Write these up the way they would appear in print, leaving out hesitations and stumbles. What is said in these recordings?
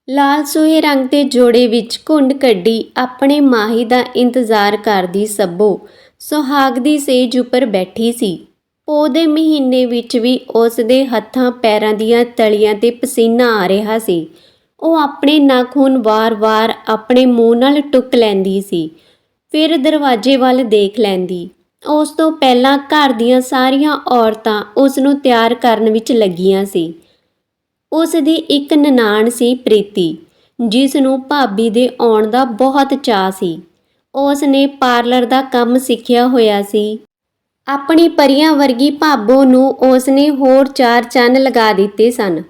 ਲਾਲ ਸੂਹੇ ਰੰਗ ਦੇ ਜੋੜੇ ਵਿੱਚ ਘੁੰਡ ਕੱਢੀ ਆਪਣੇ ਮਾਹੀ ਦਾ ਇੰਤਜ਼ਾਰ ਕਰਦੀ ਸੱਭੋ ਸੁਹਾਗ ਦੀ ਸੇਜ ਉੱਪਰ ਬੈਠੀ ਸੀ। ਪੋਹ ਦੇ ਮਹੀਨੇ ਵਿੱਚ ਵੀ ਉਸ ਦੇ ਹੱਥਾਂ ਪੈਰਾਂ ਦੀਆਂ ਤਲੀਆਂ 'ਤੇ ਪਸੀਨਾ ਆ ਰਿਹਾ ਸੀ। ਉਹ ਆਪਣੇ ਨਾਖੂਨ ਵਾਰ-ਵਾਰ ਆਪਣੇ ਮੂੰਹ ਨਾਲ ਟੁੱਕ ਲੈਂਦੀ ਸੀ, ਫਿਰ ਦਰਵਾਜ਼ੇ ਵੱਲ ਦੇਖ ਲੈਂਦੀ। ਉਸ ਤੋਂ ਪਹਿਲਾਂ ਘਰ ਦੀਆਂ ਸਾਰੀਆਂ ਔਰਤਾਂ ਉਸ ਨੂੰ ਤਿਆਰ ਕਰਨ ਵਿੱਚ ਲੱਗੀਆਂ ਸੀ। ਉਸ ਦੀ ਇੱਕ ਨਨਾਣ ਸੀ ਪ੍ਰੀਤੀ, ਜਿਸ ਨੂੰ ਭਾਬੀ ਦੇ ਆਉਣ ਦਾ ਬਹੁਤ ਚਾਅ ਸੀ। ਉਸ ਨੇ ਪਾਰਲਰ ਦਾ ਕੰਮ ਸਿੱਖਿਆ ਹੋਇਆ ਸੀ। ਆਪਣੀ ਪਰੀਆਂ ਵਰਗੀ ਭਾਬੋ ਨੂੰ ਉਸ ਨੇ ਹੋਰ 4 ਚੰਨ ਲਗਾ ਦਿੱਤੇ ਸਨ।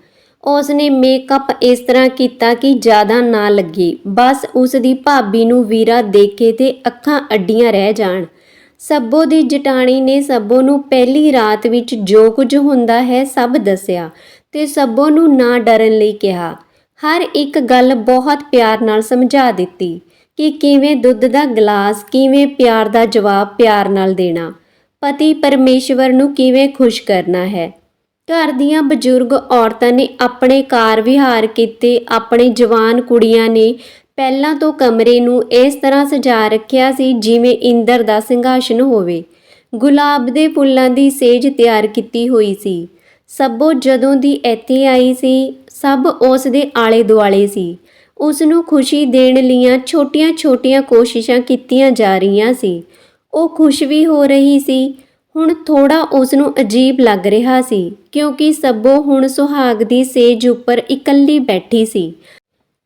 ਉਸ ਨੇ ਮੇਕਅਪ ਇਸ ਤਰ੍ਹਾਂ ਕੀਤਾ ਕਿ ਜ਼ਿਆਦਾ ਨਾ ਲੱਗੇ, ਬਸ ਉਸ ਦੀ ਭਾਬੀ ਨੂੰ ਵੀਰਾ ਦੇਖੇ ਤੇ ਅੱਖਾਂ ਅੱਡੀਆਂ ਰਹਿ ਜਾਣ। ਸੱਭੋ ਦੀ ਜਟਾਣੀ ਨੇ ਸੱਭੋ ਨੂੰ ਪਹਿਲੀ ਰਾਤ ਵਿੱਚ ਜੋ ਕੁਝ ਹੁੰਦਾ ਹੈ ਸਭ ਦੱਸਿਆ ਤੇ ਸੱਭੋ ਨੂੰ ਨਾ ਡਰਨ ਲਈ ਕਿਹਾ। ਹਰ ਇੱਕ ਗੱਲ ਬਹੁਤ ਪਿਆਰ ਨਾਲ ਸਮਝਾ ਦਿੱਤੀ ਕਿ ਕਿਵੇਂ ਦੁੱਧ ਦਾ ਗਲਾਸ, ਕਿਵੇਂ ਪਿਆਰ ਦਾ ਜਵਾਬ ਪਿਆਰ ਨਾਲ ਦੇਣਾ, ਪਤੀ ਪਰਮੇਸ਼ਵਰ ਨੂੰ ਕਿਵੇਂ ਖੁਸ਼ ਕਰਨਾ ਹੈ। ਘਰ ਦੀਆਂ ਬਜ਼ੁਰਗ ਔਰਤਾਂ ਨੇ ਆਪਣੇ ਕਾਰ ਵਿਹਾਰ ਕੀਤੇ। ਆਪਣੇ ਜਵਾਨ ਕੁੜੀਆਂ ਨੇ ਪਹਿਲਾਂ ਤੋਂ ਕਮਰੇ ਨੂੰ ਇਸ ਤਰ੍ਹਾਂ ਸਜਾ ਰੱਖਿਆ ਸੀ ਜਿਵੇਂ ਇੰਦਰ ਦਾ ਸਿੰਘਾਸਨ ਹੋਵੇ। ਗੁਲਾਬ ਦੇ ਫੁੱਲਾਂ ਦੀ ਸੇਜ ਤਿਆਰ ਕੀਤੀ ਹੋਈ ਸੀ। ਸੱਭੋ ਜਦੋਂ ਦੀ ਇੱਥੇ ਆਈ ਸੀ, ਸਭ ਉਸ ਦੇ ਆਲੇ ਦੁਆਲੇ ਸੀ। ਉਸ ਨੂੰ ਖੁਸ਼ੀ ਦੇਣ ਲਈਆਂ ਛੋਟੀਆਂ-ਛੋਟੀਆਂ ਕੋਸ਼ਿਸ਼ਾਂ ਕੀਤੀਆਂ ਜਾ ਰਹੀਆਂ ਸੀ। ਉਹ ਖੁਸ਼ ਵੀ ਹੋ ਰਹੀ ਸੀ। ਹੁਣ ਥੋੜਾ ਉਸ ਨੂੰ ਅਜੀਬ ਲੱਗ ਰਿਹਾ ਸੀ ਕਿਉਂਕਿ ਸੱਭੋ ਹੁਣ ਸੁਹਾਗ ਦੀ ਸੇਜ ਉੱਪਰ ਇਕੱਲੀ ਬੈਠੀ ਸੀ।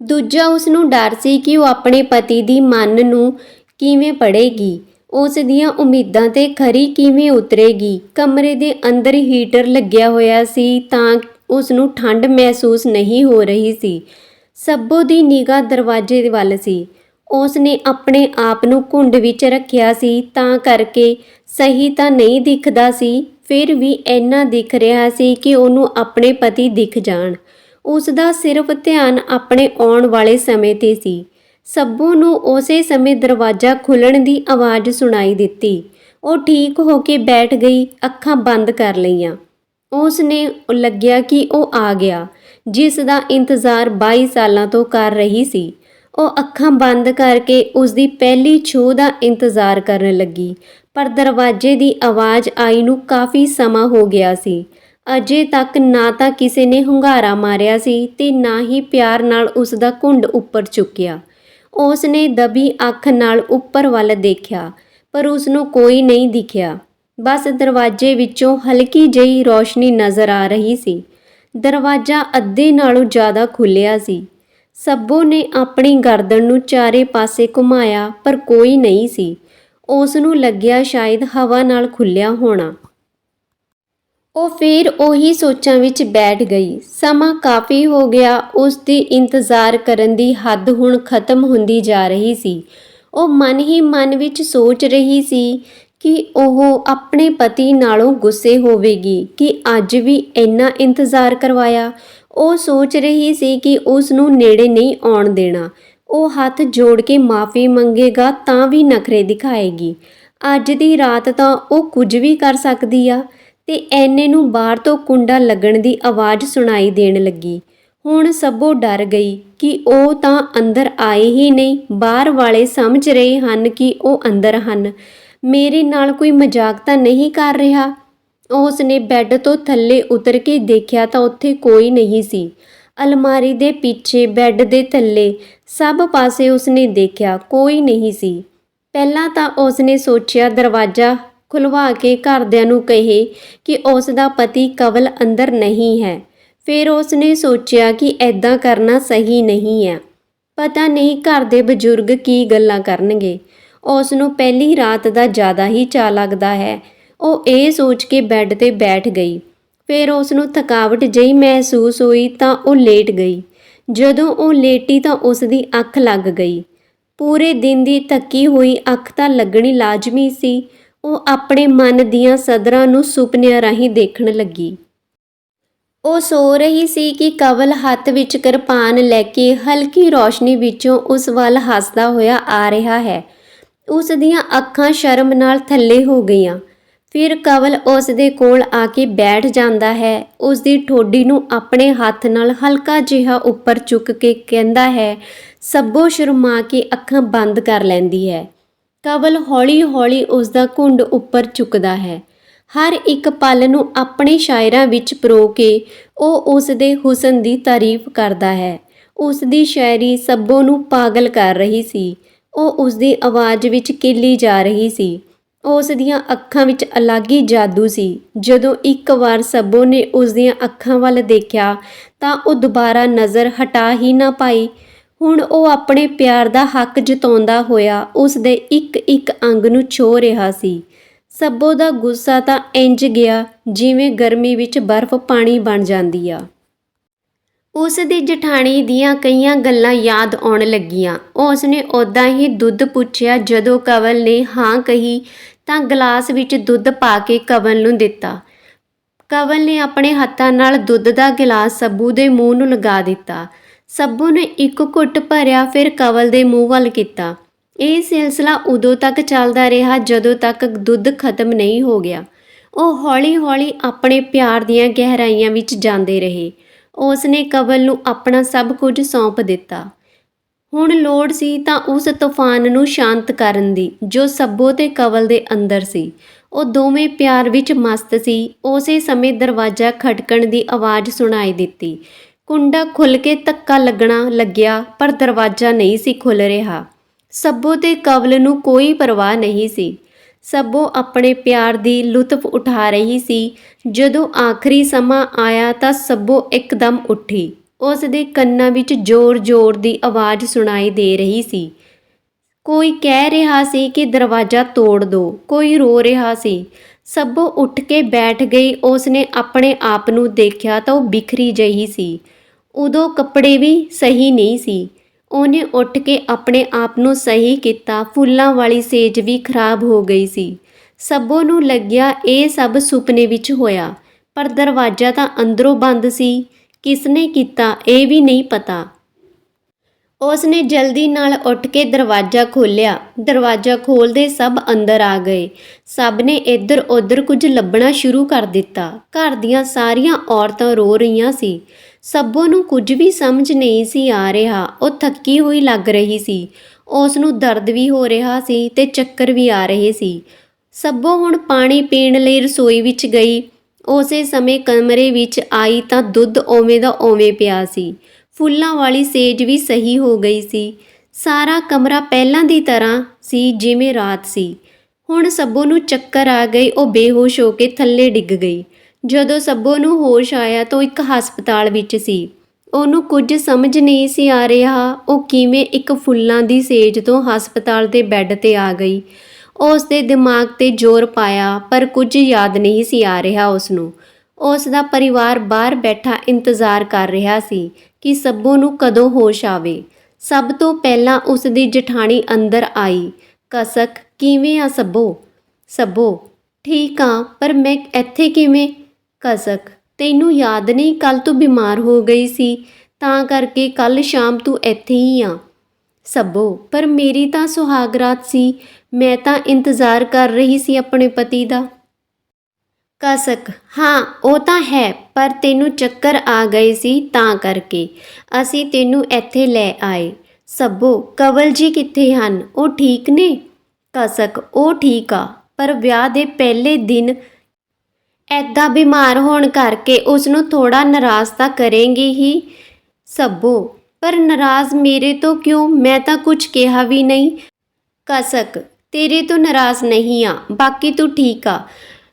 ਦੂਜਾ ਉਸ ਨੂੰ ਡਰ ਸੀ ਕਿ ਉਹ ਆਪਣੇ ਪਤੀ ਦੀ ਮਨ ਨੂੰ ਕਿਵੇਂ ਪੜ੍ਹੇਗੀ, ਉਸ ਦੀਆਂ ਉਮੀਦਾਂ 'ਤੇ ਖਰੀ ਕਿਵੇਂ ਉਤਰੇਗੀ। ਕਮਰੇ ਦੇ ਅੰਦਰ ਹੀਟਰ ਲੱਗਿਆ ਹੋਇਆ ਸੀ ਤਾਂ ਉਸ ਨੂੰ ਠੰਡ ਮਹਿਸੂਸ ਨਹੀਂ ਹੋ ਰਹੀ ਸੀ। ਸੱਭੋ ਦੀ ਨਿਗਾਹ ਦਰਵਾਜ਼ੇ ਵੱਲ ਸੀ। ਉਸ ਨੇ ਆਪਣੇ ਆਪ ਨੂੰ ਘੁੰਡ ਵਿੱਚ ਰੱਖਿਆ ਸੀ ਤਾਂ ਕਰਕੇ ਸਹੀ ਤਾਂ ਨਹੀਂ ਦਿਖਦਾ ਸੀ, ਫਿਰ ਵੀ ਇੰਨਾ ਦਿਖ ਰਿਹਾ ਸੀ ਕਿ ਉਹਨੂੰ ਆਪਣੇ ਪਤੀ ਦਿਖ ਜਾਣ। ਉਸ ਦਾ ਸਿਰਫ ਧਿਆਨ ਆਪਣੇ ਆਉਣ ਵਾਲੇ ਸਮੇਂ 'ਤੇ ਸੀ। ਸੱਭੋ ਨੂੰ ਉਸੇ ਸਮੇਂ ਦਰਵਾਜ਼ਾ ਖੁੱਲ੍ਹਣ ਦੀ ਆਵਾਜ਼ ਸੁਣਾਈ ਦਿੱਤੀ। ਉਹ ਠੀਕ ਹੋ ਕੇ ਬੈਠ ਗਈ, ਅੱਖਾਂ ਬੰਦ ਕਰ ਲਈਆਂ। ਉਸ ਨੇ ਲੱਗਿਆ ਕਿ ਉਹ ਆ ਗਿਆ, ਜਿਸ ਦਾ ਇੰਤਜ਼ਾਰ 22 ਸਾਲਾਂ ਤੋਂ ਕਰ ਰਹੀ ਸੀ। ਉਹ ਅੱਖਾਂ ਬੰਦ ਕਰਕੇ ਉਸ ਦੀ ਪਹਿਲੀ ਛੂਹ ਦਾ ਇੰਤਜ਼ਾਰ ਕਰਨ ਲੱਗੀ, ਪਰ ਦਰਵਾਜ਼ੇ ਦੀ ਆਵਾਜ਼ ਆਈ ਨੂੰ ਕਾਫੀ ਸਮਾਂ ਹੋ ਗਿਆ ਸੀ। ਅਜੇ ਤੱਕ ਨਾ ਤਾਂ ਕਿਸੇ ਨੇ ਹੁੰਗਾਰਾ ਮਾਰਿਆ ਸੀ ਤੇ ਨਾ ਹੀ ਪਿਆਰ ਨਾਲ ਉਸ ਦਾ ਘੁੰਡ ਉੱਪਰ ਚੁੱਕਿਆ। ਉਸ ਨੇ ਦਬੀ ਅੱਖ ਨਾਲ ਉੱਪਰ ਵੱਲ ਦੇਖਿਆ, ਪਰ ਉਸ ਨੂੰ ਕੋਈ ਨਹੀਂ ਦਿਖਿਆ। ਬਸ ਦਰਵਾਜ਼ੇ ਵਿੱਚੋਂ ਹਲਕੀ ਜਿਹੀ ਰੌਸ਼ਨੀ ਨਜ਼ਰ ਆ ਰਹੀ ਸੀ। ਦਰਵਾਜ਼ਾ ਅੱਧੇ ਨਾਲੋਂ ਜ਼ਿਆਦਾ ਖੁੱਲ੍ਹਿਆ ਸੀ। ਸੱਭੋ ਨੇ ਆਪਣੀ ਗਰਦਨ ਨੂੰ ਚਾਰੇ ਪਾਸੇ ਘੁਮਾਇਆ, ਪਰ ਕੋਈ ਨਹੀਂ ਸੀ। ਉਸ ਨੂੰ ਲੱਗਿਆ ਸ਼ਾਇਦ ਹਵਾ ਨਾਲ ਖੁੱਲ੍ਹਿਆ ਹੋਣਾ। ਉਹ ਫਿਰ ਉਹੀ ਸੋਚਾਂ ਵਿੱਚ ਬੈਠ ਗਈ। ਸਮਾਂ ਕਾਫੀ ਹੋ ਗਿਆ। ਉਸ ਦੀ ਇੰਤਜ਼ਾਰ ਕਰਨ ਦੀ ਹੱਦ ਹੁਣ ਖਤਮ ਹੁੰਦੀ ਜਾ ਰਹੀ ਸੀ। ਉਹ ਮਨ ਹੀ ਮਨ ਵਿੱਚ ਸੋਚ ਰਹੀ ਸੀ ਕਿ ਉਹ ਆਪਣੇ ਪਤੀ ਨਾਲੋਂ ਗੁੱਸੇ ਹੋਵੇਗੀ ਕਿ ਅੱਜ ਵੀ ਇੰਨਾ ਇੰਤਜ਼ਾਰ ਕਰਵਾਇਆ। ਉਹ ਸੋਚ ਰਹੀ ਸੀ ਕਿ ਉਸ ਨੂੰ ਨੇੜੇ ਨਹੀਂ ਆਉਣ ਦੇਣਾ। ਉਹ ਹੱਥ ਜੋੜ ਕੇ ਮਾਫੀ ਮੰਗੇਗਾ ਤਾਂ ਵੀ ਨਖਰੇ ਦਿਖਾਏਗੀ। ਅੱਜ ਦੀ ਰਾਤ ਤਾਂ ਉਹ ਕੁਝ ਵੀ ਕਰ ਸਕਦੀ ਆ। ਤੇ ਐਨੇ ਨੂੰ ਬਾਹਰ ਤੋਂ ਕੁੰਡਾ ਲੱਗਣ ਦੀ ਆਵਾਜ਼ ਸੁਣਾਈ ਦੇਣ ਲੱਗੀ। ਹੁਣ ਸੱਭੋ ਡਰ ਗਈ ਕਿ ਉਹ ਤਾਂ ਅੰਦਰ ਆਏ ਹੀ ਨਹੀਂ। ਬਾਹਰ ਵਾਲੇ ਸਮਝ ਰਹੇ ਹਨ ਕਿ ਉਹ ਅੰਦਰ ਹਨ। ਮੇਰੇ ਨਾਲ ਕੋਈ ਮਜ਼ਾਕ ਤਾਂ ਨਹੀਂ ਕਰ ਰਿਹਾ। ਉਸ ਨੇ ਬੈੱਡ ਤੋਂ ਥੱਲੇ ਉਤਰ ਕੇ ਦੇਖਿਆ ਤਾਂ ਉੱਥੇ ਕੋਈ ਨਹੀਂ ਸੀ। ਅਲਮਾਰੀ ਦੇ ਪਿੱਛੇ, ਬੈੱਡ ਦੇ ਥੱਲੇ, ਸਭ ਪਾਸੇ ਉਸਨੇ ਦੇਖਿਆ, ਕੋਈ ਨਹੀਂ ਸੀ। ਪਹਿਲਾਂ ਤਾਂ ਉਸਨੇ ਸੋਚਿਆ ਦਰਵਾਜ਼ਾ ਖੁਲਵਾ ਕੇ ਘਰਦਿਆਂ ਨੂੰ ਕਹੇ ਕਿ ਉਸ ਦਾ ਪਤੀ ਕਵਲ ਅੰਦਰ ਨਹੀਂ ਹੈ। ਫਿਰ ਉਸਨੇ ਸੋਚਿਆ ਕਿ ਐਦਾਂ ਕਰਨਾ ਸਹੀ ਨਹੀਂ ਹੈ। ਪਤਾ ਨਹੀਂ ਘਰ ਦੇ ਬਜ਼ੁਰਗ ਕੀ ਗੱਲਾਂ ਕਰਨਗੇ। ਉਸ ਨੂੰ ਪਹਿਲੀ ਰਾਤ ਦਾ ਜ਼ਿਆਦਾ ਹੀ ਚਾਅ ਲੱਗਦਾ ਹੈ। ਉਹ ਇਹ ਸੋਚ ਕੇ ਬੈੱਡ 'ਤੇ ਬੈਠ ਗਈ। ਫਿਰ ਉਸ ਨੂੰ ਥਕਾਵਟ ਜਿਹੀ ਮਹਿਸੂਸ ਹੋਈ ਤਾਂ ਉਹ ਲੇਟ ਗਈ। ਜਦੋਂ ਉਹ ਲੇਟੀ ਤਾਂ ਉਸ ਦੀ ਅੱਖ ਲੱਗ ਗਈ। ਪੂਰੇ ਦਿਨ ਦੀ ਥੱਕੀ ਹੋਈ ਅੱਖ ਤਾਂ ਲੱਗਣੀ ਲਾਜ਼ਮੀ ਸੀ। ਉਹ ਆਪਣੇ ਮਨ ਦੀਆਂ ਸਦਰਾਂ ਨੂੰ ਸੁਪਨਿਆਂ ਰਾਹੀਂ ਦੇਖਣ ਲੱਗੀ। ਉਹ ਸੋ ਰਹੀ ਸੀ ਕਿ ਕਵਲ ਹੱਥ ਵਿੱਚ ਕਿਰਪਾਨ ਲੈ ਕੇ ਹਲਕੀ ਰੌਸ਼ਨੀ ਵਿੱਚੋਂ ਉਸ ਵੱਲ ਹੱਸਦਾ ਹੋਇਆ ਆ ਰਿਹਾ ਹੈ। ਉਸ ਦੀਆਂ ਅੱਖਾਂ ਸ਼ਰਮ ਨਾਲ ਥੱਲੇ ਹੋ ਗਈਆਂ। ਫਿਰ ਕਵਲ ਉਸ ਦੇ ਕੋਲ ਆ ਕੇ ਬੈਠ ਜਾਂਦਾ ਹੈ। ਉਸ ਦੀ ਠੋਡੀ ਨੂੰ ਆਪਣੇ ਹੱਥ ਨਾਲ ਹਲਕਾ ਜਿਹਾ ਉੱਪਰ ਚੁੱਕ ਕੇ ਕਹਿੰਦਾ ਹੈ। ਸੱਬੋ ਸ਼ਰਮਾ ਕੇ ਅੱਖਾਂ ਬੰਦ ਕਰ ਲੈਂਦੀ ਹੈ। ਕਵਲ ਹੌਲੀ-ਹੌਲੀ ਉਸ ਦਾ ਘੁੰਡ ਉੱਪਰ ਚੁੱਕਦਾ ਹੈ। ਹਰ ਇੱਕ ਪਲ ਨੂੰ ਆਪਣੇ ਸ਼ਾਇਰਾਂ ਵਿੱਚ ਪਰੋ ਕੇ ਉਹ ਉਸ ਦੇ ਹੁਸਨ ਦੀ ਤਾਰੀਫ ਕਰਦਾ ਹੈ। ਉਸ ਦੀ ਸ਼ਾਇਰੀ ਸੱਬੋ ਨੂੰ ਪਾਗਲ ਕਰ ਰਹੀ ਸੀ। ਉਹ ਉਸ ਦੀ ਆਵਾਜ਼ ਵਿੱਚ ਕੀਲੀ ਜਾ ਰਹੀ ਸੀ। ਉਸ ਦੀਆਂ ਅੱਖਾਂ ਵਿੱਚ ਅਲੱਗ ਹੀ ਜਾਦੂ ਸੀ। ਜਦੋਂ ਇੱਕ ਵਾਰ ਸੱਬੋ ਨੇ ਉਸ ਦੀਆਂ ਅੱਖਾਂ ਵੱਲ ਦੇਖਿਆ ਤਾਂ ਉਹ ਦੁਬਾਰਾ ਨਜ਼ਰ ਹਟਾ ਹੀ ਨਾ ਪਾਈ। ਹੁਣ ਉਹ ਆਪਣੇ ਪਿਆਰ ਦਾ ਹੱਕ ਜਤਾਉਂਦਾ ਹੋਇਆ ਉਸ ਦੇ ਇੱਕ-ਇੱਕ ਅੰਗ ਨੂੰ ਛੋਹ ਰਿਹਾ ਸੀ। ਸੱਬੋ ਦਾ ਗੁੱਸਾ ਤਾਂ ਇੰਜ ਗਿਆ ਜਿਵੇਂ ਗਰਮੀ ਵਿੱਚ ਬਰਫ਼ ਪਾਣੀ ਬਣ ਜਾਂਦੀ ਆ। ਉਸ ਦੀ ਜਠਾਣੀ ਦੀਆਂ ਕਈਆਂ ਗੱਲਾਂ ਯਾਦ ਆਉਣ ਲੱਗੀਆਂ। ਉਸ ਨੇ ਉੱਦਾਂ ਹੀ ਦੁੱਧ ਪੁੱਛਿਆ। ਜਦੋਂ ਕਵਲ ਨੇ ਹਾਂ ਕਹੀ ਤਾਂ ਗਲਾਸ ਵਿੱਚ ਦੁੱਧ ਪਾ ਕੇ ਕਵਲ ਨੂੰ ਦਿੱਤਾ। ਕਵਲ ਨੇ ਆਪਣੇ ਹੱਥਾਂ ਨਾਲ ਦੁੱਧ ਦਾ ਗਿਲਾਸ ਸੱਬੂ ਦੇ ਮੂੰਹ ਨੂੰ ਲਗਾ ਦਿੱਤਾ। ਸੱਬੂ ਨੇ ਇੱਕ ਘੁੱਟ ਭਰਿਆ, ਫਿਰ ਕਵਲ ਦੇ ਮੂੰਹ ਵੱਲ ਕੀਤਾ। ਇਹ ਸਿਲਸਿਲਾ ਉਦੋਂ ਤੱਕ ਚੱਲਦਾ ਰਿਹਾ ਜਦੋਂ ਤੱਕ ਦੁੱਧ ਖਤਮ ਨਹੀਂ ਹੋ ਗਿਆ। ਉਹ ਹੌਲੀ-ਹੌਲੀ ਆਪਣੇ ਪਿਆਰ ਦੀਆਂ ਗਹਿਰਾਈਆਂ ਵਿੱਚ ਜਾਂਦੇ ਰਹੇ। ਉਸ ਨੇ ਕਵਲ ਨੂੰ ਆਪਣਾ ਸਭ ਕੁਝ ਸੌਂਪ ਦਿੱਤਾ। ਹੁਣ ਲੋੜ ਸੀ ਤਾਂ ਉਸ ਤੂਫਾਨ ਨੂੰ ਸ਼ਾਂਤ ਕਰਨ ਦੀ ਜੋ ਸੱਬੋ ਤੇ ਕਵਲ ਦੇ ਅੰਦਰ ਸੀ। ਉਹ ਦੋਵੇਂ ਪਿਆਰ ਵਿੱਚ ਮਸਤ ਸੀ। ਉਸੇ ਸਮੇਂ ਦਰਵਾਜ਼ਾ ਖਟਕਣ ਦੀ ਆਵਾਜ਼ ਸੁਣਾਈ ਦਿੱਤੀ। ਕੁੰਡਾ ਖੁੱਲ੍ਹ ਕੇ ਧੱਕਾ ਲੱਗਿਆ ਪਰ ਦਰਵਾਜ਼ਾ ਨਹੀਂ ਸੀ ਖੁੱਲ੍ਹ ਰਿਹਾ। ਸੱਬੋ ਤੇ ਕਵਲ ਨੂੰ ਕੋਈ ਪਰਵਾਹ ਨਹੀਂ ਸੀ। ਸੱਬੋ ਆਪਣੇ ਪਿਆਰ ਦੀ ਲੁਤਫ ਉਠਾ ਰਹੀ ਸੀ। ਜਦੋਂ ਆਖਰੀ ਸਮਾਂ ਆਇਆ ਤਾਂ ਸੱਬੋ ਇੱਕਦਮ ਉੱਠੀ। ਉਸ ਦੇ ਕੰਨਾਂ ਵਿੱਚ ਜ਼ੋਰ-ਜ਼ੋਰ ਦੀ ਆਵਾਜ਼ ਸੁਣਾਈ ਦੇ ਰਹੀ ਸੀ। ਕੋਈ ਕਹਿ ਰਿਹਾ ਸੀ ਕਿ ਦਰਵਾਜ਼ਾ ਤੋੜ ਦਿਓ, ਕੋਈ ਰੋ ਰਿਹਾ ਸੀ। ਸੱਬੋ ਉੱਠ ਕੇ ਬੈਠ ਗਈ। ਉਸ ਨੇ ਆਪਣੇ ਆਪ ਨੂੰ ਦੇਖਿਆ ਤਾਂ ਉਹ ਬਿਖਰੀ ਜਿਹੀ ਸੀ। ਉਦੋਂ ਕੱਪੜੇ ਵੀ ਸਹੀ ਨਹੀਂ ਸੀ। ਉਹਨੇ ਉੱਠ ਕੇ ਆਪਣੇ ਆਪ ਨੂੰ ਸਹੀ ਕੀਤਾ। ਫੁੱਲਾਂ ਵਾਲੀ ਸੇਜ ਵੀ ਖਰਾਬ ਹੋ ਗਈ ਸੀ। ਸੱਬੋ ਨੂੰ ਲੱਗਿਆ ਇਹ ਸਭ ਸੁਪਨੇ ਵਿੱਚ ਹੋਇਆ, ਪਰ ਦਰਵਾਜ਼ਾ ਤਾਂ ਅੰਦਰੋਂ ਬੰਦ ਸੀ। ਕਿਸਨੇ ਕੀਤਾ ਇਹ ਵੀ ਨਹੀਂ ਪਤਾ। ਉਸ ਨੇ ਜਲਦੀ ਨਾਲ ਉੱਠ ਕੇ ਦਰਵਾਜ਼ਾ ਖੋਲ੍ਹਿਆ। ਦਰਵਾਜ਼ਾ ਖੋਲ੍ਹਦੇ ਸਭ ਅੰਦਰ ਆ ਗਏ। ਸਭ ਨੇ ਇੱਧਰ-ਉੱਧਰ ਕੁਝ ਲੱਭਣਾ ਸ਼ੁਰੂ ਕਰ ਦਿੱਤਾ। ਘਰ ਦੀਆਂ ਸਾਰੀਆਂ ਔਰਤਾਂ ਰੋ ਰਹੀਆਂ ਸੀ। ਸੱਬੋ ਨੂੰ ਕੁਝ ਵੀ ਸਮਝ ਨਹੀਂ ਸੀ ਆ ਰਿਹਾ। ਉਹ ਥੱਕੀ ਹੋਈ ਲੱਗ ਰਹੀ ਸੀ। ਉਸ ਨੂੰ ਦਰਦ ਵੀ ਹੋ ਰਿਹਾ ਸੀ ਤੇ ਚੱਕਰ ਵੀ ਆ ਰਹੇ ਸੀ। ਸੱਬੋ ਹੁਣ ਪਾਣੀ ਪੀਣ ਲਈ ਰਸੋਈ ਵਿੱਚ ਗਈ। ਉਸੇ ਸਮੇਂ ਕਮਰੇ ਵਿੱਚ ਆਈ ਤਾਂ ਦੁੱਧ ਉਵੇਂ ਦਾ ਉਵੇਂ ਪਿਆ ਸੀ। ਫੁੱਲਾਂ ਵਾਲੀ ਸੇਜ ਵੀ ਸਹੀ ਹੋ ਗਈ ਸੀ। ਸਾਰਾ ਕਮਰਾ ਪਹਿਲਾਂ ਦੀ ਤਰ੍ਹਾਂ ਸੀ ਜਿਵੇਂ ਰਾਤ ਸੀ। ਹੁਣ ਸੱਬੋ ਨੂੰ ਚੱਕਰ ਆ ਗਈ। ਉਹ ਬੇਹੋਸ਼ ਹੋ ਕੇ ਥੱਲੇ ਡਿੱਗ ਗਈ। ਜਦੋਂ ਸੱਬੋ ਨੂੰ ਹੋਸ਼ ਆਇਆ ਤਾਂ ਉਹ ਇੱਕ ਹਸਪਤਾਲ ਵਿੱਚ ਸੀ। ਉਹਨੂੰ ਕੁਝ ਸਮਝ ਨਹੀਂ ਸੀ ਆ ਰਿਹਾ। ਉਹ ਕਿਵੇਂ ਇੱਕ ਫੁੱਲਾਂ ਦੀ ਸੇਜ ਤੋਂ ਹਸਪਤਾਲ ਦੇ ਬੈੱਡ 'ਤੇ ਆ ਗਈ। ਉਸ ਦੇ ਦਿਮਾਗ 'ਤੇ ਜ਼ੋਰ ਪਾਇਆ ਪਰ ਕੁਝ ਯਾਦ ਨਹੀਂ ਸੀ ਆ ਰਿਹਾ ਉਸਨੂੰ। ਉਸ ਦਾ ਪਰਿਵਾਰ ਬਾਹਰ ਬੈਠਾ ਇੰਤਜ਼ਾਰ ਕਰ ਰਿਹਾ ਸੀ ਕਿ ਸੱਬੋ ਨੂੰ ਕਦੋਂ ਹੋਸ਼ ਆਵੇ। ਸਭ ਤੋਂ ਪਹਿਲਾਂ ਉਸ ਦੀ ਜਠਾਣੀ ਅੰਦਰ ਆਈ। ਕਸਕ, ਕਿਵੇਂ ਆ ਸੱਬੋ? ਸੱਬੋ, ਠੀਕ ਆ, ਪਰ ਮੈਂ ਇੱਥੇ ਕਿਵੇਂ? ਕਸਕ, ਤੈਨੂੰ ਯਾਦ ਨਹੀਂ ਕੱਲ੍ਹ ਤੂੰ ਬਿਮਾਰ ਹੋ ਗਈ ਸੀ ਤਾਂ ਕਰਕੇ ਕੱਲ੍ਹ ਸ਼ਾਮ ਤੂੰ ਇੱਥੇ ਹੀ ਆ। ਸੱਬੋ, ਪਰ ਮੇਰੀ ਤਾਂ ਸੁਹਾਗਰਾਤ ਸੀ। ਮੈਂ ਤਾਂ ਇੰਤਜ਼ਾਰ ਕਰ ਰਹੀ ਸੀ ਆਪਣੇ ਪਤੀ ਦਾ। ਕਸਕ, ਹਾਂ ਉਹ ਤਾਂ ਹੈ, ਪਰ ਤੈਨੂੰ ਚੱਕਰ ਆ ਗਏ ਸੀ ਤਾਂ ਕਰਕੇ ਅਸੀਂ ਤੈਨੂੰ ਇੱਥੇ ਲੈ ਆਏ। ਸੱਬੋ, ਕਵਲ ਜੀ ਕਿੱਥੇ ਹਨ? ਉਹ ਠੀਕ ਨੇ? ਕਸਕ, ਉਹ ਠੀਕ ਆ, ਪਰ ਵਿਆਹ ਦੇ ਪਹਿਲੇ ਦਿਨ ਐਦਾਂ ਬਿਮਾਰ ਹੋਣ ਕਰਕੇ ਉਸ ਨੂੰ ਥੋੜਾ ਨਾਰਾਜ਼ ਤਾਂ ਕਰੇਂਗੇ ਹੀ। ਸੱਬੋ, ਪਰ ਨਾਰਾਜ਼ ਮੇਰੇ ਤੋਂ ਕਿਉਂ? ਮੈਂ ਤਾਂ ਕੁਝ ਕਿਹਾ ਵੀ ਨਹੀਂ। ਕਸਕ, ਤੇਰੇ ਤੋਂ ਨਾਰਾਜ਼ ਨਹੀਂ ਆ, ਬਾਕੀ ਤੂੰ ਠੀਕ ਆ।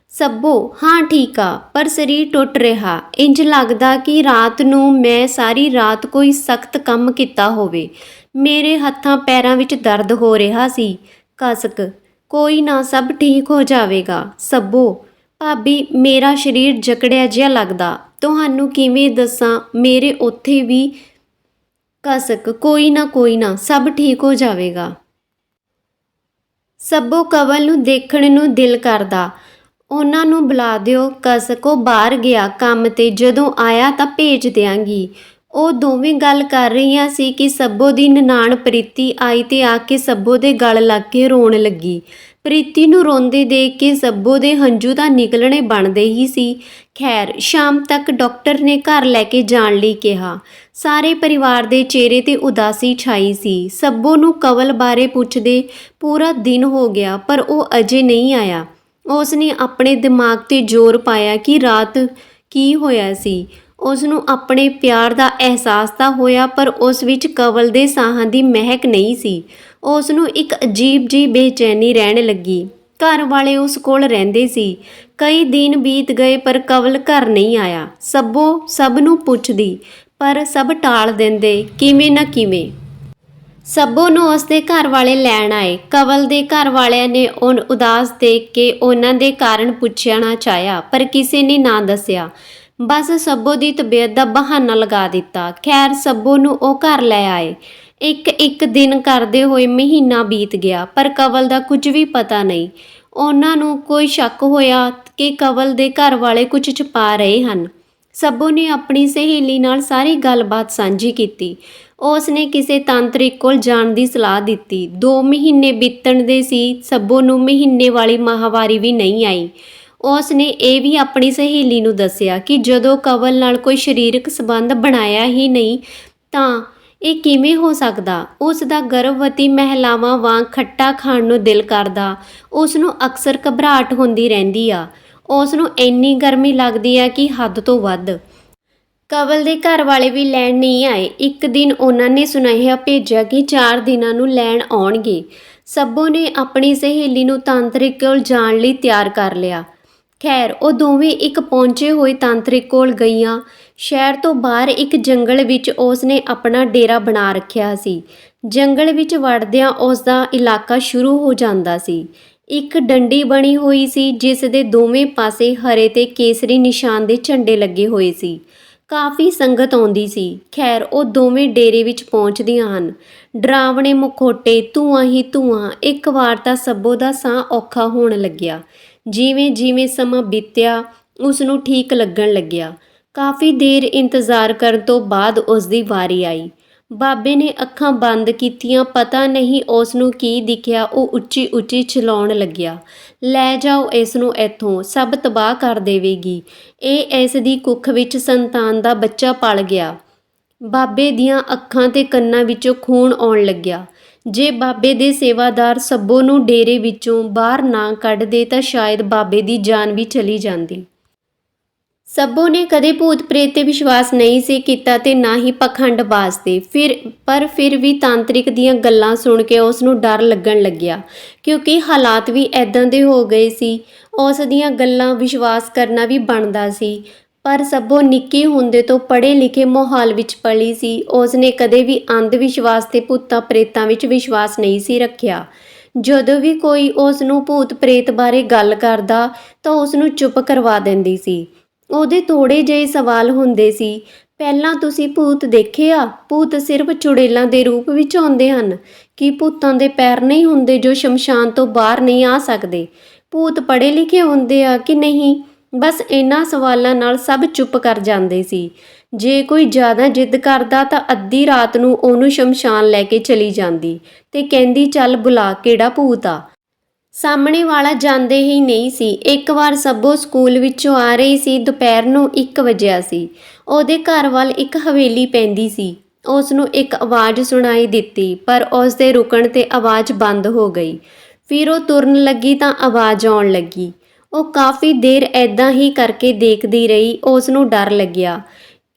ਸੱਬੋ, ਹਾਂ ਠੀਕ ਆ, ਪਰ ਸਰੀਰ ਟੁੱਟ ਰਿਹਾ। ਇੰਜ ਲੱਗਦਾ ਕਿ ਰਾਤ ਨੂੰ ਮੈਂ ਸਾਰੀ ਰਾਤ ਕੋਈ ਸਖਤ ਕੰਮ ਕੀਤਾ ਹੋਵੇ। ਮੇਰੇ ਹੱਥਾਂ ਪੈਰਾਂ ਵਿੱਚ ਦਰਦ ਹੋ ਰਿਹਾ ਸੀ। ਕਸਕ, ਕੋਈ ਨਾ, ਸਭ ਠੀਕ ਹੋ ਜਾਵੇਗਾ। ਸੱਬੋ, ਭਾਬੀ, ਮੇਰਾ ਸਰੀਰ ਜਕੜਿਆ ਜਿਹਾ ਲੱਗਦਾ। ਤੁਹਾਨੂੰ ਕਿਵੇਂ ਦੱਸਾਂ, ਮੇਰੇ ਉੱਥੇ ਵੀ। ਕਸਕ, ਕੋਈ ਨਾ, ਸਭ ਠੀਕ ਹੋ ਜਾਵੇਗਾ। ਸੱਬੋ, ਕਵਲ ਨੂੰ ਦੇਖਣ ਨੂੰ ਦਿਲ ਕਰਦਾ। ਉਹਨਾਂ ਨੂੰ ਬੁਲਾ ਦਿਓ। ਕਸਕ, ਉਹ ਬਾਹਰ ਗਿਆ ਕੰਮ 'ਤੇ, ਜਦੋਂ ਆਇਆ ਤਾਂ ਭੇਜ ਦਿਆਂਗੀ। ਉਹ ਦੋਵੇਂ ਗੱਲ ਕਰ ਰਹੀਆਂ ਸੀ ਕਿ ਸੱਬੋ ਦੀ ਨਨਾਣ ਪ੍ਰੀਤੀ ਆਈ ਤੇ ਆ ਕੇ ਸੱਬੋ ਦੇ ਗਲ ਲੱਗ ਕੇ ਰੋਣ ਲੱਗੀ। ਪ੍ਰੀਤੀ ਨੂੰ ਰੋਂਦੇ ਦੇਖ ਕੇ ਸੱਬੋ ਦੇ ਹੰਝੂ ਤਾਂ ਨਿਕਲਣੇ ਬਣਦੇ ਹੀ ਸੀ। ਖੈਰ ਸ਼ਾਮ ਤੱਕ ਡਾਕਟਰ ਨੇ ਘਰ ਲੈ ਕੇ ਜਾਣ ਲਈ ਕਿਹਾ। ਸਾਰੇ ਪਰਿਵਾਰ ਦੇ ਚਿਹਰੇ ਤੇ ਉਦਾਸੀ ਛਾਈ ਸੀ। ਸੱਬੋ ਨੂੰ ਕਵਲ ਬਾਰੇ ਪੁੱਛਦੇ ਪੂਰਾ ਦਿਨ ਹੋ ਗਿਆ ਪਰ ਉਹ ਅਜੇ ਨਹੀਂ ਆਇਆ। ਉਸ ਨੇ ਆਪਣੇ ਦਿਮਾਗ ਤੇ ਜ਼ੋਰ ਪਾਇਆ ਕਿ ਰਾਤ ਕੀ ਹੋਇਆ ਸੀ। ਉਸ ਨੂੰ ਆਪਣੇ ਪਿਆਰ ਦਾ ਅਹਿਸਾਸ ਤਾਂ ਹੋਇਆ ਪਰ ਉਸ ਵਿੱਚ ਕਵਲ ਦੇ ਸਾਹਾਂ ਦੀ ਮਹਿਕ ਨਹੀਂ ਸੀ। ਉਸ ਨੂੰ ਇੱਕ ਅਜੀਬ ਜਿਹੀ ਬੇਚੈਨੀ ਰਹਿਣ ਲੱਗੀ। ਘਰ ਵਾਲੇ ਉਸ ਕੋਲ ਰਹਿੰਦੇ ਸੀ। ਕਈ ਦਿਨ ਬੀਤ ਗਏ ਪਰ ਕਵਲ ਘਰ ਨਹੀਂ ਆਇਆ। ਸੱਬੋ ਸਭ ਨੂੰ ਪੁੱਛਦੀ ਪਰ ਸਭ ਟਾਲ ਦਿੰਦੇ ਕਿਵੇਂ ਨਾ ਕਿਵੇਂ। ਸੱਬੋ ਨੂੰ ਉਸਦੇ ਘਰ ਵਾਲੇ ਲੈਣ ਆਏ। ਕਵਲ ਦੇ ਘਰ ਵਾਲਿਆਂ ਨੇ ਉਦਾਸ ਦੇਖ ਕੇ ਉਹਨਾਂ ਦੇ ਕਾਰਨ ਪੁੱਛਣਾ ਚਾਹਿਆ ਪਰ ਕਿਸੇ ਨੇ ਨਾ ਦੱਸਿਆ। ਬਸ ਸੱਬੋ ਦੀ ਤਬੀਅਤ ਦਾ ਬਹਾਨਾ ਲਗਾ ਦਿੱਤਾ। ਖੈਰ ਸੱਬੋ ਨੂੰ ਉਹ ਘਰ ਲੈ ਆਏ। ਇੱਕ ਦਿਨ ਕਰਦੇ ਹੋਏ ਮਹੀਨਾ ਬੀਤ ਗਿਆ ਪਰ ਕਵਲ ਦਾ ਕੁਝ ਵੀ ਪਤਾ ਨਹੀਂ। ਉਹਨਾਂ ਨੂੰ ਕੋਈ ਸ਼ੱਕ ਹੋਇਆ ਕਿ ਕਵਲ ਦੇ ਘਰ ਵਾਲੇ ਕੁਝ ਛੁਪਾ ਰਹੇ ਹਨ। ਸੱਬੋ ਨੇ ਆਪਣੀ ਸਹੇਲੀ ਨਾਲ ਸਾਰੀ ਗੱਲਬਾਤ ਸਾਂਝੀ ਕੀਤੀ। ਉਸ ਨੇ ਕਿਸੇ ਤਾਂਤਰਿਕ ਕੋਲ ਜਾਣ ਦੀ ਸਲਾਹ ਦਿੱਤੀ। 2 ਮਹੀਨੇ ਬੀਤਣ ਦੇ ਸੀ। ਸੱਬੋ ਨੂੰ ਮਹੀਨੇ ਵਾਲੀ ਮਾਹਵਾਰੀ ਵੀ ਨਹੀਂ ਆਈ। ਉਸ ਨੇ ਇਹ ਵੀ ਆਪਣੀ ਸਹੇਲੀ ਨੂੰ ਦੱਸਿਆ ਕਿ ਜਦੋਂ ਕਵਲ ਨਾਲ ਕੋਈ ਸਰੀਰਕ ਸੰਬੰਧ ਬਣਾਇਆ ਹੀ ਨਹੀਂ ਤਾਂ ਇਹ ਕਿਵੇਂ ਹੋ ਸਕਦਾ। ਉਸ ਦਾ ਗਰਭਵਤੀ ਮਹਿਲਾਵਾਂ ਵਾਂਗ ਖੱਟਾ ਖਾਣ ਨੂੰ ਦਿਲ ਕਰਦਾ। ਉਸ ਨੂੰ ਅਕਸਰ ਘਬਰਾਹਟ ਹੁੰਦੀ ਰਹਿੰਦੀ ਆ। ਉਸ ਨੂੰ ਇੰਨੀ ਗਰਮੀ ਲੱਗਦੀ ਆ ਕਿ ਹੱਦ ਤੋਂ ਵੱਧ। ਕਵਲ ਦੇ ਘਰ ਵਾਲੇ ਵੀ ਲੈਣ ਨਹੀਂ ਆਏ। ਇੱਕ ਦਿਨ ਉਹਨਾਂ ਨੇ ਸੁਨੇਹਾ ਭੇਜਿਆ ਕਿ 4 ਦਿਨਾਂ ਨੂੰ ਲੈਣ ਆਉਣਗੇ। ਸੱਬੋ ਨੇ ਆਪਣੀ ਸਹੇਲੀ ਨੂੰ ਤਾਂਤਰਿਕ ਕੋਲ ਜਾਣ ਲਈ ਤਿਆਰ ਕਰ ਲਿਆ। ਖੈਰ ਉਹ ਦੋਵੇਂ ਇੱਕ ਪਹੁੰਚੇ ਹੋਏ ਤਾਂਤਰਿਕ ਕੋਲ ਗਈਆਂ। ਸ਼ਹਿਰ ਤੋਂ ਬਾਹਰ ਇੱਕ ਜੰਗਲ ਵਿੱਚ ਉਸ ਨੇ ਆਪਣਾ ਡੇਰਾ ਬਣਾ ਰੱਖਿਆ ਸੀ। ਜੰਗਲ ਵਿੱਚ ਵੜਦਿਆਂ ਉਸ ਦਾ ਇਲਾਕਾ ਸ਼ੁਰੂ ਹੋ ਜਾਂਦਾ ਸੀ। ਇੱਕ ਡੰਡੀ ਬਣੀ ਹੋਈ ਸੀ ਜਿਸ ਦੇ ਦੋਵੇਂ ਪਾਸੇ ਹਰੇ ਤੇ ਕੇਸਰੀ ਨਿਸ਼ਾਨ ਦੇ ਝੰਡੇ ਲੱਗੇ ਹੋਏ ਸੀ। ਕਾਫੀ ਸੰਗਤ ਆਉਂਦੀ ਸੀ। ਖੈਰ ਉਹ ਦੋਵੇਂ ਡੇਰੇ ਵਿੱਚ ਪਹੁੰਚਦੀਆਂ ਹਨ। ਡਰਾਵਣੇ ਮੁਖੌਟੇ, ਧੂੰਆਂ ਹੀ ਧੂੰਆਂ। ਇੱਕ ਵਾਰ ਤਾਂ ਸੱਬੋ ਦਾ ਸਾਹ ਔਖਾ ਹੋਣ ਲੱਗਿਆ। ਜਿਵੇਂ ਸਮਾਂ ਬੀਤਿਆ ਉਸ ਨੂੰ ਠੀਕ ਲੱਗਣ ਲੱਗਿਆ। ਕਾਫੀ ਦੇਰ ਇੰਤਜ਼ਾਰ ਕਰਨ ਤੋਂ ਬਾਅਦ ਉਸ ਦੀ ਵਾਰੀ ਆਈ। ਬਾਬੇ ਨੇ ਅੱਖਾਂ ਬੰਦ ਕੀਤੀਆਂ। ਪਤਾ ਨਹੀਂ ਉਸ ਨੂੰ ਕੀ ਦਿਖਿਆ। ਉਹ ਉੱਚੀ ਉੱਚੀ ਚਿਲਾਉਣ ਲੱਗਿਆ, ਲੈ ਜਾਓ ਇਸ ਨੂੰ ਇੱਥੋਂ, ਸਭ ਤਬਾਹ ਕਰ ਦੇਵੇਗੀ। ਇਹ ਇਸ ਦੀ ਕੁੱਖ ਵਿੱਚ ਸੰਤਾਨ ਦਾ ਬੱਚਾ ਪਲ ਗਿਆ। ਬਾਬੇ ਦੀਆਂ ਅੱਖਾਂ ਤੇ ਕੰਨਾਂ ਵਿੱਚੋਂ ਖੂਨ ਆਉਣ ਲੱਗਿਆ। ਜੇ ਬਾਬੇ ਦੇ ਸੇਵਾਦਾਰ ਸੱਬੋ ਨੂੰ ਡੇਰੇ ਵਿੱਚੋਂ ਬਾਹਰ ਨਾ ਕੱਢਦੇ ਤਾਂ ਸ਼ਾਇਦ ਬਾਬੇ ਦੀ ਜਾਨ ਵੀ ਚਲੀ ਜਾਂਦੀ। ਸੱਬੋ ਨੇ ਕਦੇ ਭੂਤ ਪ੍ਰੇਤ ਤੇ ਵਿਸ਼ਵਾਸ ਨਹੀਂ ਸੀ ਕੀਤਾ ਤੇ ਨਾ ਹੀ ਪਖੰਡਬਾਜ਼ ਤੇ। ਫਿਰ ਵੀ ਤਾਂਤਰਿਕ ਦੀਆਂ ਗੱਲਾਂ ਸੁਣ ਕੇ ਉਸ ਨੂੰ ਡਰ ਲੱਗਣ ਲੱਗਿਆ ਕਿਉਂਕਿ ਹਾਲਾਤ ਵੀ ਐਦਾਂ ਦੇ ਹੋ ਗਏ ਸੀ। ਉਸ ਦੀਆਂ ਗੱਲਾਂ ਵਿਸ਼ਵਾਸ ਕਰਨਾ ਵੀ ਬਣਦਾ ਸੀ। ਪਰ ਸੱਬੋ ਨਿੱਕੀ ਹੁੰਦੇ ਤੋਂ ਪੜ੍ਹੇ ਲਿਖੇ ਮਾਹੌਲ ਵਿੱਚ ਪਲੀ ਸੀ। ਉਸ ਨੇ ਕਦੇ ਵੀ ਅੰਧ ਵਿਸ਼ਵਾਸ ਤੇ ਭੂਤਾਂ ਪ੍ਰੇਤਾਂ ਵਿੱਚ ਵਿਸ਼ਵਾਸ ਨਹੀਂ ਸੀ ਰੱਖਿਆ। ਜਦੋਂ ਵੀ ਕੋਈ ਉਸ ਨੂੰ ਭੂਤ ਪ੍ਰੇਤ ਬਾਰੇ ਗੱਲ ਕਰਦਾ ਤਾਂ ਉਸ ਨੂੰ ਚੁੱਪ ਕਰਵਾ ਦਿੰਦੀ ਸੀ। ਉਹਦੇ ਥੋੜ੍ਹੇ ਜਿਹੇ ਸਵਾਲ ਹੁੰਦੇ ਸੀ, ਪਹਿਲਾਂ ਤੁਸੀਂ ਭੂਤ ਦੇਖੇ ਆ? ਭੂਤ ਸਿਰਫ ਚੁੜੇਲਾਂ ਦੇ ਰੂਪ ਵਿੱਚ ਆਉਂਦੇ ਹਨ। ਕੀ ਭੂਤਾਂ ਦੇ ਪੈਰ ਨਹੀਂ ਹੁੰਦੇ ਜੋ ਸ਼ਮਸ਼ਾਨ ਤੋਂ ਬਾਹਰ ਨਹੀਂ ਆ ਸਕਦੇ? ਭੂਤ ਪੜ੍ਹੇ ਲਿਖੇ ਹੁੰਦੇ ਆ ਕਿ ਨਹੀਂ? ਬਸ ਇਹਨਾਂ ਸਵਾਲਾਂ ਨਾਲ ਸਭ ਚੁੱਪ ਕਰ ਜਾਂਦੇ ਸੀ। ਜੇ ਕੋਈ ਜ਼ਿਆਦਾ ਜਿੱਦ ਕਰਦਾ ਤਾਂ ਅੱਧੀ ਰਾਤ ਨੂੰ ਉਹਨੂੰ ਸ਼ਮਸ਼ਾਨ ਲੈ ਕੇ ਚਲੀ ਜਾਂਦੀ ਤੇ ਕਹਿੰਦੀ ਚੱਲ ਬੁਲਾ ਕਿਹੜਾ ਭੂਤ ਆ। ਸਾਹਮਣੇ ਵਾਲਾ ਜਾਂਦੇ ਹੀ ਨਹੀਂ ਸੀ। ਇੱਕ ਵਾਰ ਸੱਬੋ ਸਕੂਲ ਵਿੱਚੋਂ ਆ ਰਹੀ ਸੀ। ਦੁਪਹਿਰ ਨੂੰ 1 ਵਜਿਆ ਸੀ। ਉਹਦੇ ਘਰ ਵੱਲ ਇੱਕ ਹਵੇਲੀ ਪੈਂਦੀ ਸੀ। ਉਸ ਨੂੰ ਇੱਕ ਆਵਾਜ਼ ਸੁਣਾਈ ਦਿੱਤੀ ਪਰ ਉਸ ਦੇ ਰੁਕਣ ਤੇ ਆਵਾਜ਼ ਬੰਦ ਹੋ ਗਈ। ਫਿਰ ਉਹ ਤੁਰਨ ਲੱਗੀ ਤਾਂ ਆਵਾਜ਼ ਆਉਣ ਲੱਗੀ। ਉਹ ਕਾਫੀ ਦੇਰ ਐਦਾਂ ਹੀ ਕਰਕੇ ਦੇਖਦੀ ਰਹੀ। ਉਸ ਨੂੰ ਡਰ ਲੱਗਿਆ।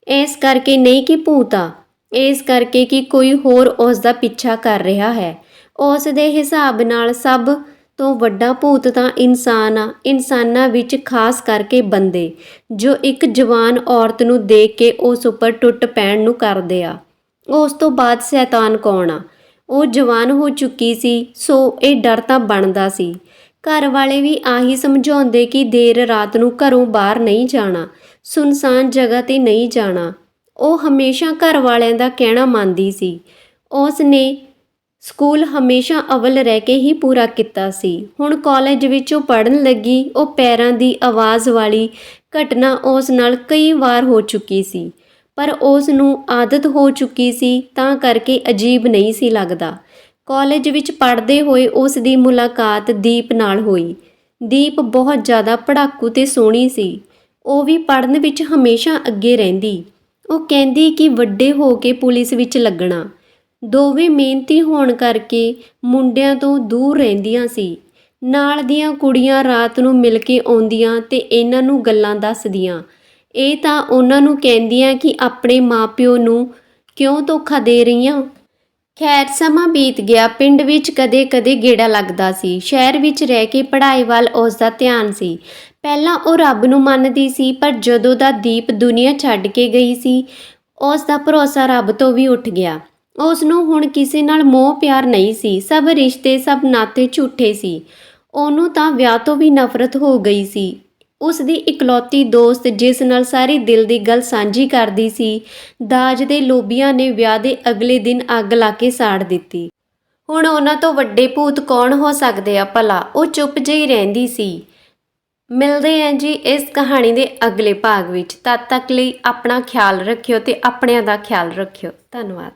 ਇਸ ਕਰਕੇ ਨਹੀਂ ਕਿ ਭੂਤ ਆ, ਇਸ ਕਰਕੇ ਕਿ ਕੋਈ ਹੋਰ ਉਸ ਦਾ ਪਿੱਛਾ ਕਰ ਰਿਹਾ ਹੈ। ਉਸ ਦੇ ਹਿਸਾਬ ਨਾਲ ਸਭ ਤੋਂ ਵੱਡਾ ਭੂਤ ਤਾਂ ਇਨਸਾਨ ਆ। ਇਨਸਾਨਾਂ ਵਿੱਚ ਖਾਸ ਕਰਕੇ ਬੰਦੇ ਜੋ ਇੱਕ ਜਵਾਨ ਔਰਤ ਨੂੰ ਦੇਖ ਕੇ ਉਸ ਉੱਪਰ ਟੁੱਟ ਪੈਣ ਨੂੰ ਕਰਦੇ ਆ। ਉਸ ਤੋਂ ਬਾਅਦ ਸ਼ੈਤਾਨ ਕੌਣ ਆ? ਉਹ ਜਵਾਨ ਹੋ ਚੁੱਕੀ ਸੀ ਸੋ ਇਹ ਡਰ ਤਾਂ ਬਣਦਾ ਸੀ। ਘਰ ਵਾਲੇ ਵੀ ਆਹੀ ਸਮਝਾਉਂਦੇ ਕਿ ਦੇਰ ਰਾਤ ਨੂੰ ਘਰੋਂ ਬਾਹਰ ਨਹੀਂ ਜਾਣਾ, ਸੁਨਸਾਨ ਜਗ੍ਹਾ 'ਤੇ ਨਹੀਂ ਜਾਣਾ। ਉਹ ਹਮੇਸ਼ਾ ਘਰ ਵਾਲਿਆਂ ਦਾ ਕਹਿਣਾ ਮੰਨਦੀ ਸੀ। ਉਸ ਨੇ ਸਕੂਲ ਹਮੇਸ਼ਾ ਅਵਲ ਰਹਿ ਕੇ ਹੀ ਪੂਰਾ ਕੀਤਾ ਸੀ। ਹੁਣ ਕਾਲਜ ਵਿੱਚ ਉਹ ਪੜ੍ਹਨ ਲੱਗੀ। ਉਹ ਪੈਰਾਂ ਦੀ ਆਵਾਜ਼ ਵਾਲੀ ਘਟਨਾ ਉਸ ਨਾਲ ਕਈ ਵਾਰ ਹੋ ਚੁੱਕੀ ਸੀ ਪਰ ਉਸ ਨੂੰ ਆਦਤ ਹੋ ਚੁੱਕੀ ਸੀ ਤਾਂ ਕਰਕੇ ਅਜੀਬ ਨਹੀਂ ਸੀ ਲੱਗਦਾ। ਕਾਲਜ ਵਿੱਚ ਪੜ੍ਹਦੇ ਹੋਏ ਉਸ ਦੀ ਮੁਲਾਕਾਤ ਦੀਪ ਨਾਲ ਹੋਈ। ਦੀਪ ਬਹੁਤ ਜ਼ਿਆਦਾ ਪੜ੍ਹਾਕੂ ਤੇ ਸੋਹਣੀ ਸੀ। ਉਹ ਵੀ ਪੜ੍ਹਨ ਵਿੱਚ ਹਮੇਸ਼ਾ ਅੱਗੇ ਰਹਿੰਦੀ। ਉਹ ਕਹਿੰਦੀ ਕਿ ਵੱਡੇ ਹੋ ਕੇ ਪੁਲਿਸ ਵਿੱਚ ਲੱਗਣਾ। ਦੋਵੇਂ ਮਿਹਨਤੀ ਹੋਣ ਕਰਕੇ ਮੁੰਡਿਆਂ ਤੋਂ ਦੂਰ ਰਹਿੰਦੀਆਂ ਸੀ। ਨਾਲ ਦੀਆਂ ਕੁੜੀਆਂ ਰਾਤ ਨੂੰ ਮਿਲ ਕੇ ਆਉਂਦੀਆਂ ਤੇ ਇਹਨਾਂ ਨੂੰ ਗੱਲਾਂ ਦੱਸਦੀਆਂ। ਇਹ ਤਾਂ ਉਹਨਾਂ ਨੂੰ ਕਹਿੰਦੀਆਂ ਕਿ ਆਪਣੇ ਮਾਪਿਓ ਨੂੰ ਕਿਉਂ ਧੋਖਾ ਦੇ ਰਹੀਆਂ। ਖੈਰ ਸਮਾਂ ਬੀਤ ਗਿਆ। ਪਿੰਡ ਵਿੱਚ ਕਦੇ-ਕਦੇ ਗੇੜਾ ਲੱਗਦਾ ਸੀ। ਸ਼ਹਿਰ ਵਿੱਚ ਰਹਿ ਕੇ ਪੜ੍ਹਾਈ ਵੱਲ ਉਸ ਦਾ ਧਿਆਨ ਸੀ। ਪਹਿਲਾਂ ਉਹ ਰੱਬ ਨੂੰ ਮੰਨਦੀ ਸੀ, ਪਰ ਜਦੋਂ ਦਾ ਦੀਪ ਦੁਨੀਆ ਛੱਡ ਕੇ ਗਈ ਸੀ, ਉਸ ਦਾ ਭਰੋਸਾ ਰੱਬ ਤੋਂ ਵੀ ਉੱਠ ਗਿਆ। ਉਸ ਨੂੰ ਹੁਣ ਕਿਸੇ ਨਾਲ ਮੋਹ ਪਿਆਰ ਨਹੀਂ ਸੀ। ਸਭ ਰਿਸ਼ਤੇ, ਸਭ ਨਾਤੇ ਝੂਠੇ ਸੀ। ਉਹਨੂੰ ਤਾਂ ਵਿਆਹ ਤੋਂ ਵੀ ਨਫ਼ਰਤ ਹੋ ਗਈ ਸੀ। ਉਸ ਦੀ ਇਕਲੌਤੀ ਦੋਸਤ ਜਿਸ ਨਾਲ ਸਾਰੀ ਦਿਲ ਦੀ ਗੱਲ ਸਾਂਝੀ ਕਰਦੀ ਸੀ, ਦਾਜ ਦੇ ਲੋਭੀਆਂ ਨੇ ਵਿਆਹ ਦੇ ਅਗਲੇ ਦਿਨ ਅੱਗ ਲਾ ਕੇ ਸਾੜ ਦਿੱਤੀ। ਹੁਣ ਉਹਨਾਂ ਤੋਂ ਵੱਡੇ ਭੂਤ ਕੌਣ ਹੋ ਸਕਦੇ ਆ ਭਲਾ। ਉਹ ਚੁੱਪ ਜਿਹੀ ਰਹਿੰਦੀ ਸੀ। ਮਿਲਦੇ ਹਾਂ ਜੀ ਇਸ ਕਹਾਣੀ ਦੇ ਅਗਲੇ ਭਾਗ ਵਿੱਚ। ਤਦ ਤੱਕ ਲਈ ਆਪਣਾ ਖਿਆਲ ਰੱਖਿਓ ਤੇ ਆਪਣਿਆਂ ਦਾ ਖਿਆਲ ਰੱਖਿਓ। ਧੰਨਵਾਦ।